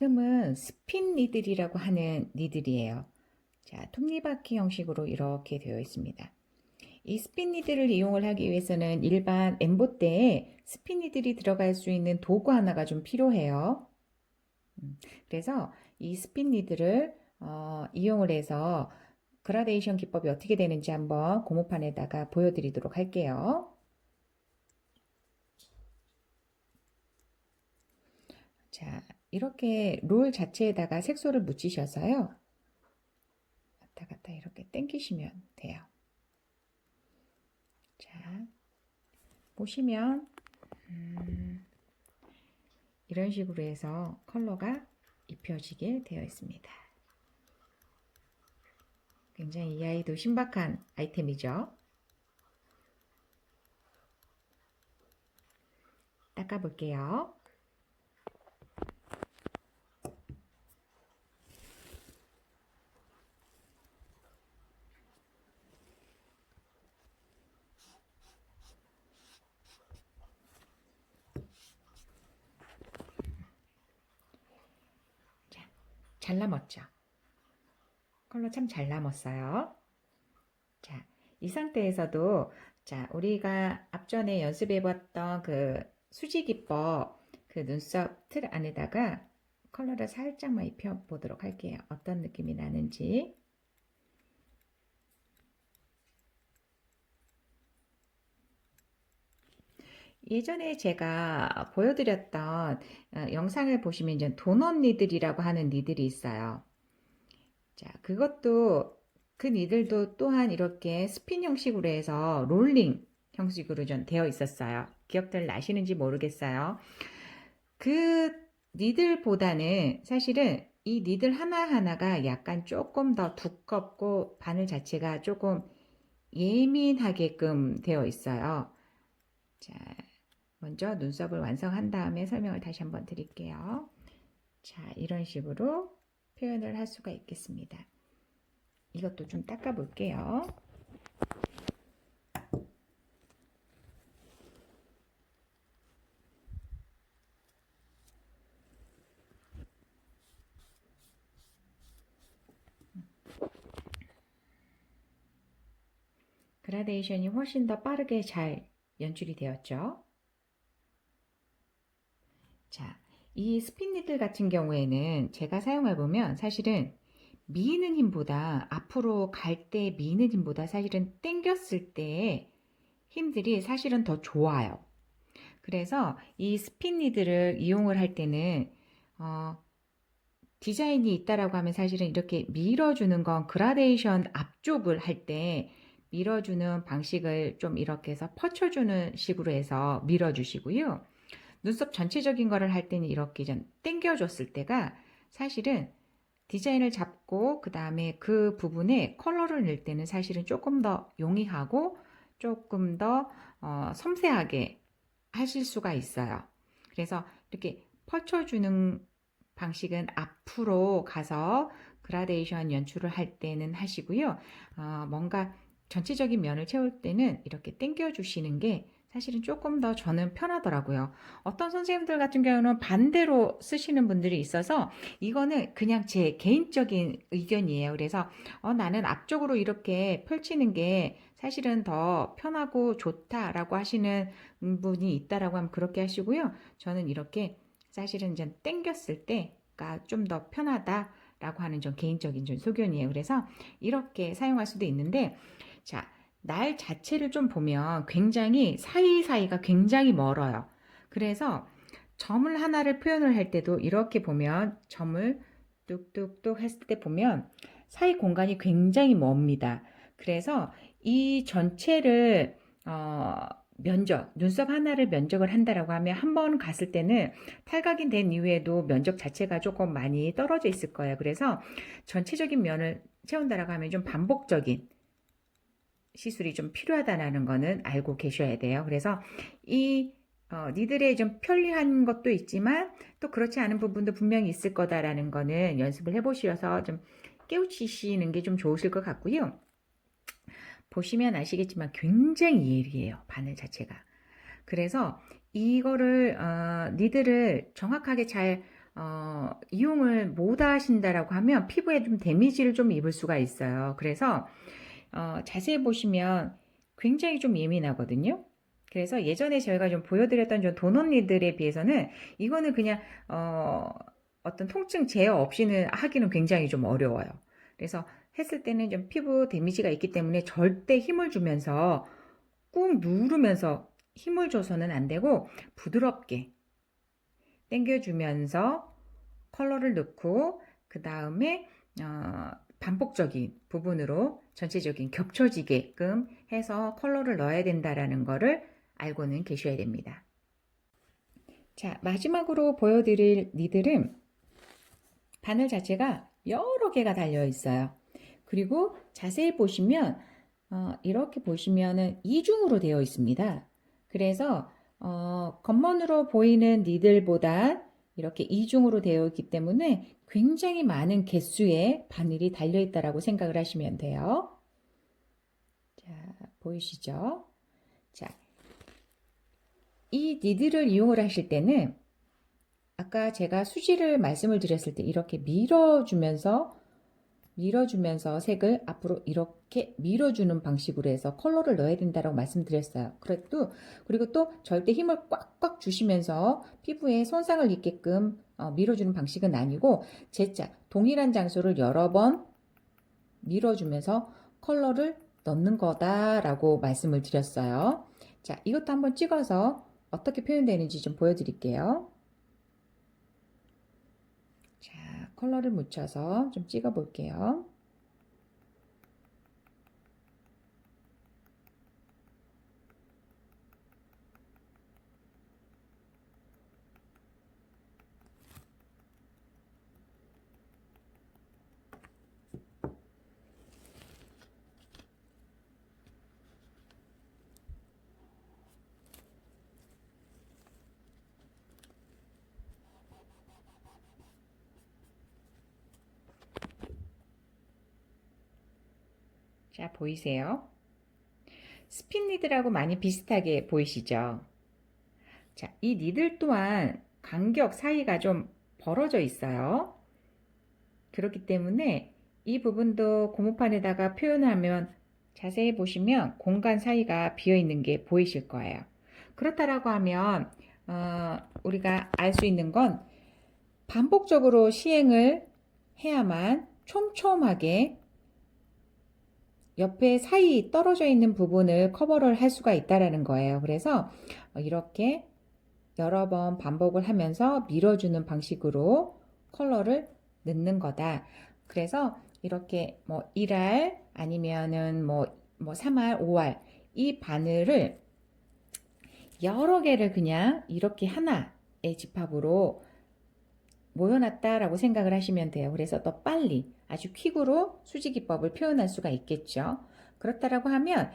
지금은 스핀 니들이라고 하는 니들이에요. 자, 톱니바퀴 형식으로 이렇게 되어 있습니다. 이 스핀 니들을 이용을 하기 위해서는 일반 엠보대에 스핀 니들이 들어갈 수 있는 도구 하나가 좀 필요해요. 그래서 이 스핀 니들을 이용을 해서 그라데이션 기법이 어떻게 되는지 한번 고무판에다가 보여드리도록 할게요. 자, 이렇게 롤 자체에다가 색소를 묻히셔서요. 왔다 갔다 이렇게 당기시면 돼요. 자, 보시면 이런 식으로 해서 컬러가 입혀지게 되어 있습니다. 굉장히 이 아이도 신박한 아이템이죠. 닦아볼게요. 자, 잘 남았죠? 컬러 참 잘 남았어요. 자, 이 상태에서도 자, 우리가 앞전에 연습해봤던 그 수지 기법 그 눈썹 틀 안에다가 컬러를 살짝만 입혀보도록 할게요. 어떤 느낌이 나는지. 예전에 제가 보여드렸던 영상을 보시면 이제 도넛 니들이라고 하는 니들이 있어요. 자, 그것도 그 니들도 또한 이렇게 스핀 형식으로 해서 롤링 형식으로 좀 되어 있었어요. 기억들 나시는지 모르겠어요. 그 니들보다는 사실은 이 니들 하나하나가 약간 조금 더 두껍고 바늘 자체가 조금 예민하게끔 되어 있어요. 자, 먼저 눈썹을 완성한 다음에 설명을 다시 한번 드릴게요. 자, 이런 식으로 표현을 할 수가 있겠습니다. 이것도 좀 닦아 볼게요. 그라데이션이 훨씬 더 빠르게 잘 연출이 되었죠. 자, 이 스핀 니들 같은 경우에는 제가 사용해 보면 사실은 미는 힘보다 앞으로 갈 때 미는 힘보다 사실은 당겼을 때의 힘들이 사실은 더 좋아요. 그래서 이 스핀 니들을 이용을 할 때는 디자인이 있다라고 하면 사실은 이렇게 밀어주는 건 그라데이션 앞쪽을 할 때 밀어주는 방식을 좀 이렇게 해서 퍼쳐주는 식으로 해서 밀어주시고요. 눈썹 전체적인 거를 할 때는 이렇게 좀 당겨줬을 때가 사실은 디자인을 잡고 그 다음에 그 부분에 컬러를 낼 때는 사실은 조금 더 용이하고 조금 더 섬세하게 하실 수가 있어요. 그래서 이렇게 펼쳐주는 방식은 앞으로 가서 그라데이션 연출을 할 때는 하시고요. 뭔가 전체적인 면을 채울 때는 이렇게 당겨 주시는 게 사실은 조금 더 저는 편하더라고요. 어떤 선생님들 같은 경우는 반대로 쓰시는 분들이 있어서 이거는 그냥 제 개인적인 의견이에요. 그래서 나는 앞쪽으로 이렇게 펼치는 게 사실은 더 편하고 좋다라고 하시는 분이 있다라고 하면 그렇게 하시고요. 저는 이렇게 사실은 이제 당겼을 때가 좀 더 편하다라고 하는 좀 개인적인 좀 소견이에요. 그래서 이렇게 사용할 수도 있는데, 자, 날 자체를 좀 보면 굉장히 사이사이가 굉장히 멀어요. 그래서 점을 하나를 표현을 할 때도 이렇게 보면 점을 뚝뚝뚝 했을 때 보면 사이 공간이 굉장히 멉니다. 그래서 이 전체를 눈썹 하나를 면적을 한다라고 하면 한 번 갔을 때는 탈각이 된 이후에도 면적 자체가 조금 많이 떨어져 있을 거예요. 그래서 전체적인 면을 채운다라고 하면 좀 반복적인 시술이 좀 필요하다는 거는 알고 계셔야 돼요. 그래서 이 니들의 좀 편리한 것도 있지만 또 그렇지 않은 부분도 분명히 있을 거다라는 거는 연습을 해보셔서 좀 깨우치시는 게 좀 좋으실 것 같고요. 보시면 아시겠지만 굉장히 예리해요. 바늘 자체가. 그래서 이거를 니들을 정확하게 잘 이용을 못 하신다라고 하면 피부에 좀 데미지를 좀 입을 수가 있어요. 그래서 자세히 보시면 굉장히 좀 예민하거든요. 그래서 예전에 저희가 좀 보여드렸던 좀 도넛 니들에 비해서는 이거는 그냥 어떤 통증 제어 없이는 하기는 굉장히 좀 어려워요. 그래서 했을 때는 좀 피부 데미지가 있기 때문에 절대 힘을 주면서 꾹 누르면서 힘을 줘서는 안 되고 부드럽게 당겨주면서 컬러를 넣고 그 다음에 반복적인 부분으로 전체적인 겹쳐지게끔 해서 컬러를 넣어야 된다라는 거를 알고는 계셔야 됩니다. 자, 마지막으로 보여드릴 니들은 바늘 자체가 여러 개가 달려 있어요. 그리고 자세히 보시면 이렇게 보시면은 이중으로 되어 있습니다. 그래서 겉먼으로 보이는 니들보다 이렇게 이중으로 되어 있기 때문에 굉장히 많은 개수의 바늘이 달려 있다라고 생각을 하시면 돼요. 자, 보이시죠? 자, 이 니들을 이용을 하실 때는 아까 제가 수지를 말씀을 드렸을 때 이렇게 밀어주면서 색을 앞으로 이렇게 밀어주는 방식으로 해서 컬러를 넣어야 된다고 말씀드렸어요. 그리고 또 절대 힘을 꽉꽉 주시면서 피부에 손상을 입게끔 밀어주는 방식은 아니고 동일한 장소를 여러 번 밀어주면서 컬러를 넣는 거다라고 말씀을 드렸어요. 자, 이것도 한번 찍어서 어떻게 표현되는지 좀 보여드릴게요. 자, 컬러를 묻혀서 좀 찍어 볼게요. 자, 보이세요? 스핀 니들하고 많이 비슷하게 보이시죠? 자, 이 니들 또한 간격 사이가 좀 벌어져 있어요. 그렇기 때문에 이 부분도 고무판에다가 표현하면 자세히 보시면 공간 사이가 비어 있는 게 보이실 거예요. 그렇다라고 하면 우리가 알 수 있는 건 반복적으로 시행을 해야만 촘촘하게 옆에 사이 떨어져 있는 부분을 커버를 할 수가 있다라는 거예요. 그래서 이렇게 여러 번 반복을 하면서 밀어주는 방식으로 컬러를 넣는 거다. 그래서 이렇게 뭐 1알 아니면은 뭐 3알, 5알 이 바늘을 여러 개를 그냥 이렇게 하나의 집합으로 모여놨다라고 생각을 하시면 돼요. 그래서 더 빨리 아주 퀵으로 수지 기법을 표현할 수가 있겠죠. 그렇다라고 하면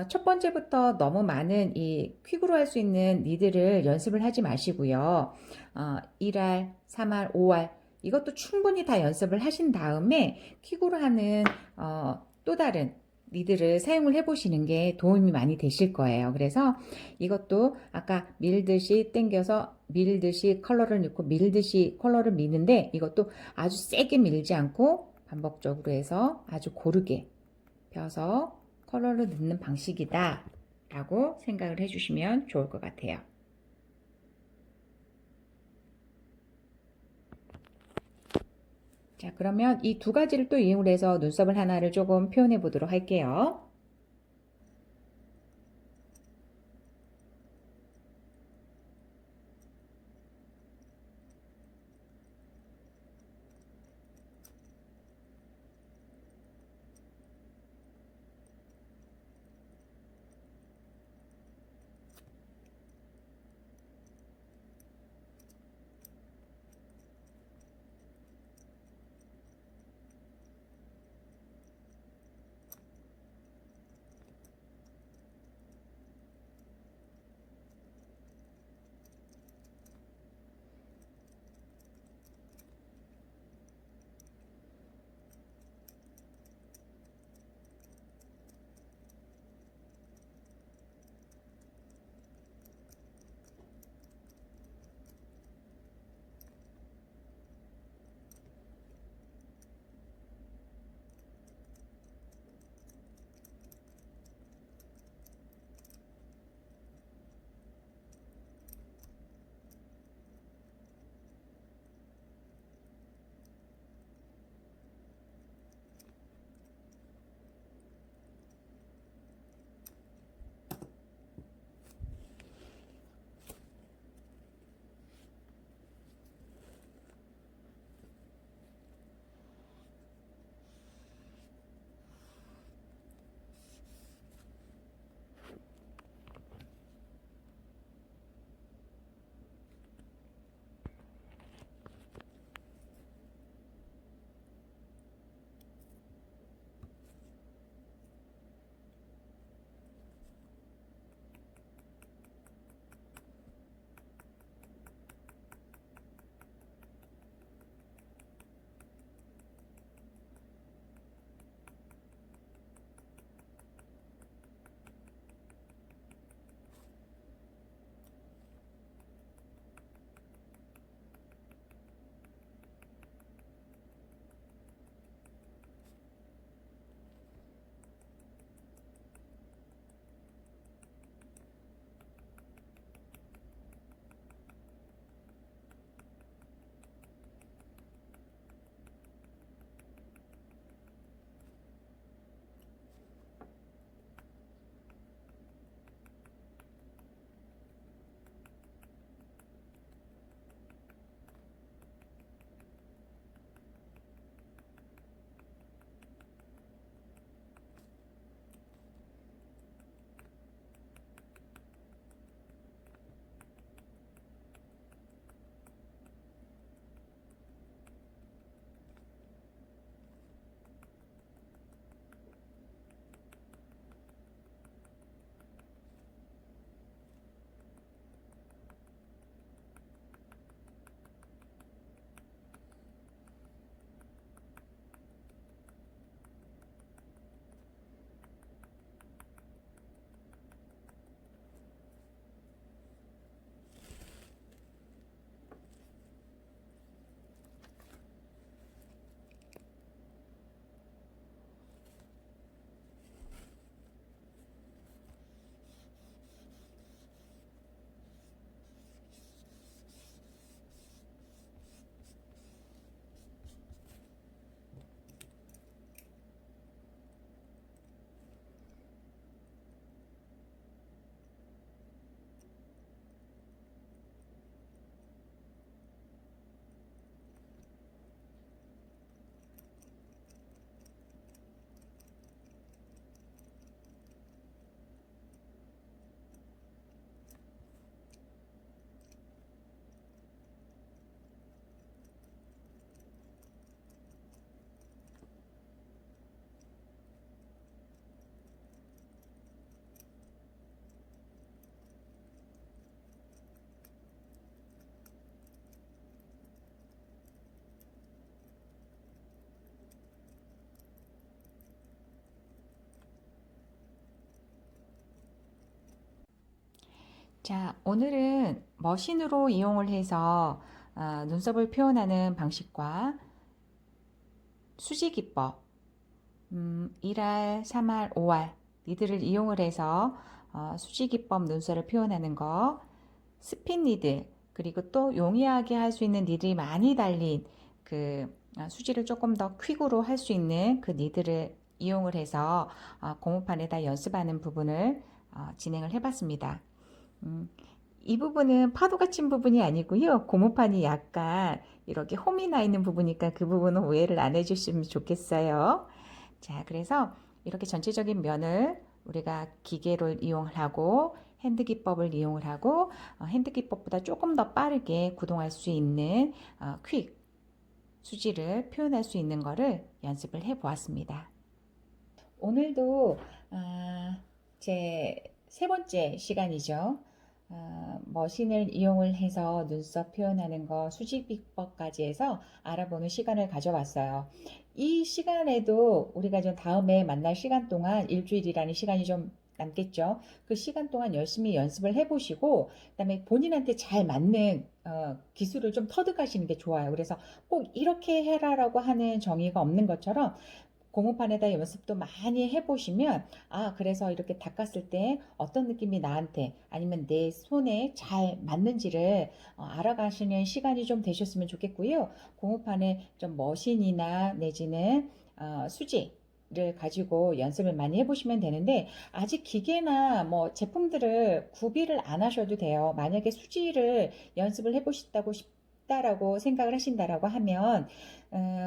첫 번째부터 너무 많은 이 퀵으로 할 수 있는 니들을 연습을 하지 마시고요. 1알, 3알, 5알 이것도 충분히 다 연습을 하신 다음에 퀵으로 하는 또 다른 니들을 사용을 해보시는 게 도움이 많이 되실 거예요. 그래서 이것도 아까 밀듯이 당겨서 밀듯이 컬러를 넣고 밀듯이 컬러를 미는데 이것도 아주 세게 밀지 않고 반복적으로 해서 아주 고르게 펴서 컬러를 넣는 방식이다 라고 생각을 해주시면 좋을 것 같아요. 자, 그러면 이 두 가지를 또 이용을 해서 눈썹을 하나를 조금 표현해 보도록 할게요. 자, 오늘은 머신으로 이용을 해서 눈썹을 표현하는 방식과 수지 기법, 1알, 3알, 5알 니들을 이용을 해서 수지 기법 눈썹을 표현하는 거, 스핀 니들, 그리고 또 용이하게 할 수 있는 니들이 많이 달린 그 수지를 조금 더 퀵으로 할 수 있는 그 니들을 이용을 해서 고무판에다 연습하는 부분을 진행을 해봤습니다. 이 부분은 파도가 친 부분이 아니고요. 고무판이 약간 이렇게 홈이 나 있는 부분이니까 그 부분은 오해를 안 해주시면 좋겠어요. 자, 그래서 이렇게 전체적인 면을 우리가 기계로 이용을 하고 핸드 기법을 이용을 하고 핸드 기법보다 조금 더 빠르게 구동할 수 있는 퀵 수지를 표현할 수 있는 거를 연습을 해 보았습니다. 오늘도 제 세 번째 시간이죠. 머신을 이용을 해서 눈썹 표현하는 거 수직 비법까지 해서 알아보는 시간을 가져왔어요. 이 시간에도 우리가 좀 다음에 만날 시간 동안 일주일이라는 시간이 좀 남겠죠. 그 시간 동안 열심히 연습을 해보시고 그다음에 본인한테 잘 맞는 기술을 좀 터득하시는 게 좋아요. 그래서 꼭 이렇게 해라라고 하는 정의가 없는 것처럼 고무판에다 연습도 많이 해보시면 그래서 이렇게 닦았을 때 어떤 느낌이 나한테 아니면 내 손에 잘 맞는지를 알아가시는 시간이 좀 되셨으면 좋겠고요. 고무판에 좀 머신이나 내지는 수지를 가지고 연습을 많이 해보시면 되는데 아직 기계나 뭐 제품들을 구비를 안 하셔도 돼요. 만약에 수지를 연습을 해보시다고 싶다라고 생각을 하신다라고 하면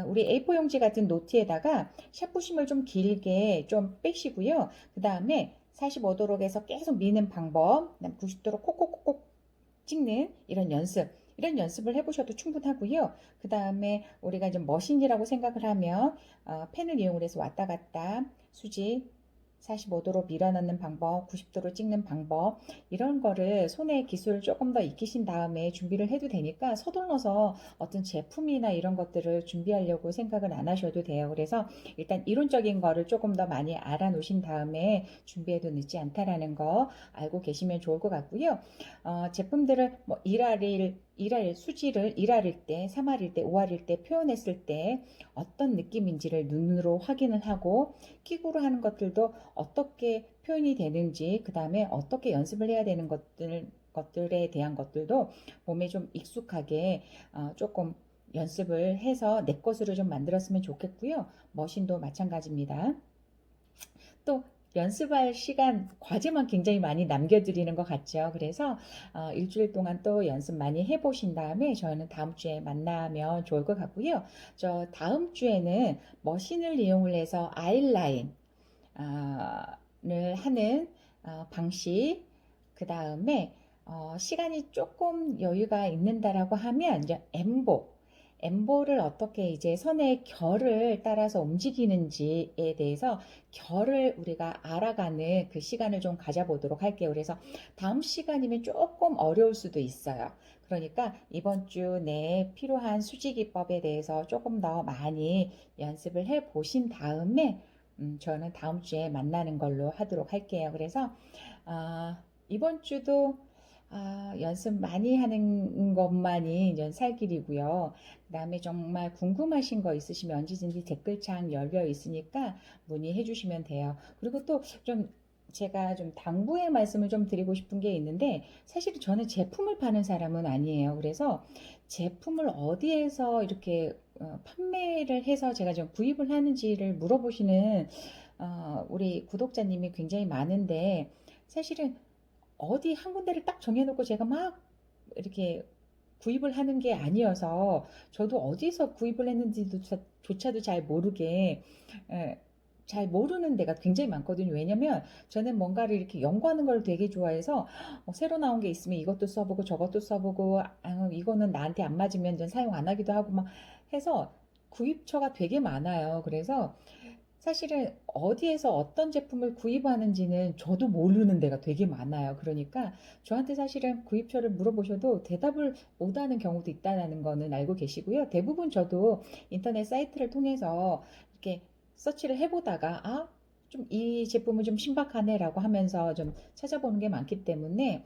우리 A4 용지 같은 노트에다가 샤프심을 좀 길게 좀 빼시고요. 그 다음에 45도로 해서 계속 미는 방법, 그다음 90도로 콕콕콕콕 찍는 이런 연습을 해보셔도 충분하고요. 그 다음에 우리가 이제 머신이라고 생각을 하면 펜을 이용을 해서 왔다 갔다 수직 45도로 밀어넣는 방법, 90도로 찍는 방법 이런 거를 손에 기술을 조금 더 익히신 다음에 준비를 해도 되니까 서둘러서 어떤 제품이나 이런 것들을 준비하려고 생각은 안 하셔도 돼요. 그래서 일단 이론적인 거를 조금 더 많이 알아놓으신 다음에 준비해도 늦지 않다라는 거 알고 계시면 좋을 것 같고요. 제품들을 뭐 1알 수지를 1알일 때, 3알일 때, 5알일 때 표현했을 때 어떤 느낌인지를 눈으로 확인을 하고 킥으로 하는 것들도 어떻게 표현이 되는지 그 다음에 어떻게 연습을 해야 되는 것들에 대한 것들도 몸에 좀 익숙하게 조금 연습을 해서 내 것으로 좀 만들었으면 좋겠고요. 머신도 마찬가지입니다. 또 연습할 시간, 과제만 굉장히 많이 남겨드리는 것 같죠. 그래서 일주일 동안 또 연습 많이 해보신 다음에 저희는 다음 주에 만나면 좋을 것 같고요. 저 다음 주에는 머신을 이용을 해서 아이라인 를 하는 방식, 그 다음에 시간이 조금 여유가 있는다라고 하면 이제 엠보를 어떻게 이제 선의 결을 따라서 움직이는지에 대해서 결을 우리가 알아가는 그 시간을 좀 가져보도록 할게요. 그래서 다음 시간이면 조금 어려울 수도 있어요. 그러니까 이번 주 내에 필요한 수지 기법에 대해서 조금 더 많이 연습을 해 보신 다음에 저는 다음 주에 만나는 걸로 하도록 할게요. 그래서 이번 주도 연습 많이 하는 것만이 살 길이고요. 그 다음에 정말 궁금하신 거 있으시면 언제든지 댓글창 열려 있으니까 문의해 주시면 돼요. 그리고 또 좀 제가 좀 당부의 말씀을 좀 드리고 싶은 게 있는데 사실 저는 제품을 파는 사람은 아니에요. 그래서 제품을 어디에서 이렇게 판매를 해서 제가 좀 구입을 하는지를 물어보시는 우리 구독자님이 굉장히 많은데 사실은 어디 한 군데를 딱 정해놓고 제가 막 이렇게 구입을 하는 게 아니어서 저도 어디서 구입을 했는지도 조차도 잘 모르게 잘 모르는 데가 굉장히 많거든요. 왜냐면 저는 뭔가를 이렇게 연구하는 걸 되게 좋아해서 새로 나온 게 있으면 이것도 써보고 저것도 써보고 이거는 나한테 안 맞으면 전 사용 안 하기도 하고 막 해서 구입처가 되게 많아요. 그래서 사실은 어디에서 어떤 제품을 구입하는지는 저도 모르는 데가 되게 많아요. 그러니까 저한테 사실은 구입처를 물어보셔도 대답을 못하는 경우도 있다는 거는 알고 계시고요. 대부분 저도 인터넷 사이트를 통해서 이렇게 서치를 해보다가 좀 이 제품은 좀 신박하네라고 하면서 좀 찾아보는 게 많기 때문에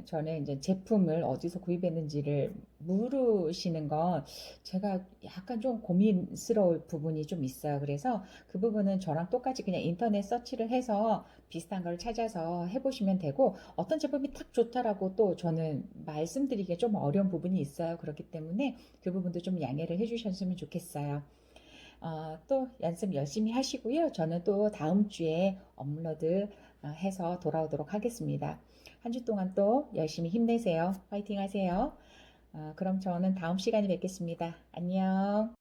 저는 이제 제품을 어디서 구입했는지를 물으시는 건 제가 약간 좀 고민스러울 부분이 좀 있어요. 그래서 그 부분은 저랑 똑같이 그냥 인터넷 서치를 해서 비슷한 걸 찾아서 해보시면 되고, 어떤 제품이 딱 좋다라고 또 저는 말씀드리기가 좀 어려운 부분이 있어요. 그렇기 때문에 그 부분도 좀 양해를 해주셨으면 좋겠어요. 또 연습 열심히 하시고요. 저는 또 다음 주에 업로드 해서 돌아오도록 하겠습니다. 한 주 동안 또 열심히 힘내세요. 파이팅 하세요. 그럼 저는 다음 시간에 뵙겠습니다. 안녕.